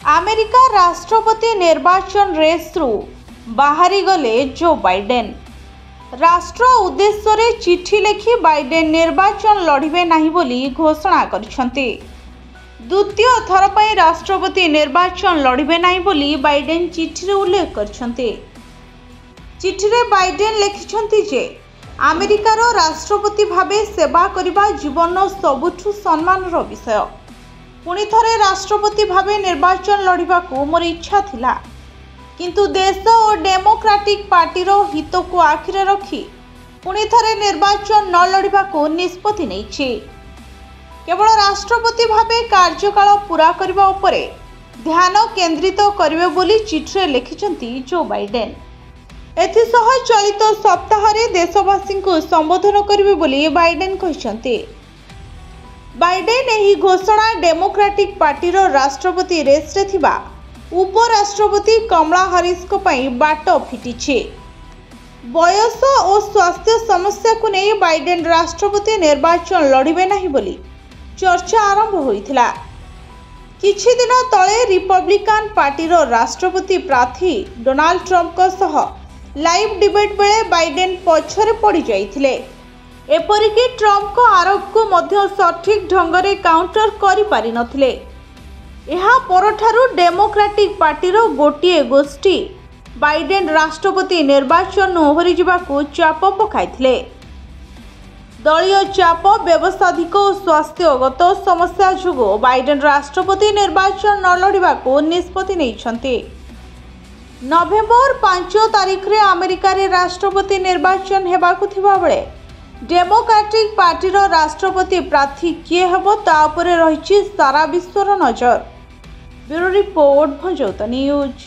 America राष्ट्रपति निर्वाचन रेस्रु बाहरी गले जो बाइडेन। राष्ट्र उद्देश्य रे चिठी लिखि बाइडेन निर्वाचन लड़िबे नाही बोली घोषणा करिसंती। द्वितीय थर पई राष्ट्रपति निर्वाचन लड़िबे नाही बोली बाइडेन चिठी रे उल्लेख करिसंती। चिठी रे बाइडेन लिखिसंती जे अमेरिकार राष्ट्रपति भावे सेवा करिबा जीवन सबुठु सम्मानर विषय। पुणी थरे राष्ट्रपति भावे निर्वाचन लड़िबा को मोर इच्छा थिला, किंतु देश और डेमोक्रेटिक पार्टी रो हित को आखिरे रखी पुणी थरे निर्वाचन न लड़िबा को निष्पत्ति नैछि। केवल राष्ट्रपति भावे कार्यकाल पूरा करबा उपरे ध्यान केंद्रित करिवे बोली चिठी लिखिसंती जो बाइडेन। एथिसह चलित सप्ताह रे देशवासी को संबोधन करिवे बोली बाइडेन कहिसंती। बाइडेन एही घोषणा डेमोक्रेटिक पार्टी रो राष्ट्रपति रेस रे थिबा उपराष्ट्रपति कमला हारिस को पई बाट फिटिछि। बयस और स्वास्थ्य समस्या को नहीं बाइडेन राष्ट्रपति निर्वाचन लड़िबे नाही बोली चर्चा आरंभ होइथिला। किछि दिन तळे रिपब्लिकन पार्टी रो राष्ट्रपति प्रार्थी डोनाल्ड ट्रंप को सह लाइव डिबेट बेले बाइडेन पछरे पड़ी जाइथिले। एपरिकी ट्रंप को आरोप को मध्य सठिक ढंग से काउंटर करि पारि नथिले। एहा परठारु डेमोक्रेटिक पार्टी रो गोटिए गोष्ठी बाइडेन राष्ट्रपति निर्वाचन ओहरी जिबाकू चाप पकाइथिले। दलीय चाप, व्यवसायिक और स्वास्थ्यगत समस्या जुगो बाइडेन राष्ट्रपति निर्वाचन न लड़िबाकू निष्पत्ति नैछंती। नवेम्बर 5 तारिख रे अमेरिका रे राष्ट्रपति निर्वाचन हेबाकू थिबा बेले डेमोक्रेटिक पार्टी रो राष्ट्रपति प्रार्थी किए हेबो ता उपरे रहिछि सारा विश्वर नजर। ब्यूरो रिपोर्ट भंजौता न्यूज।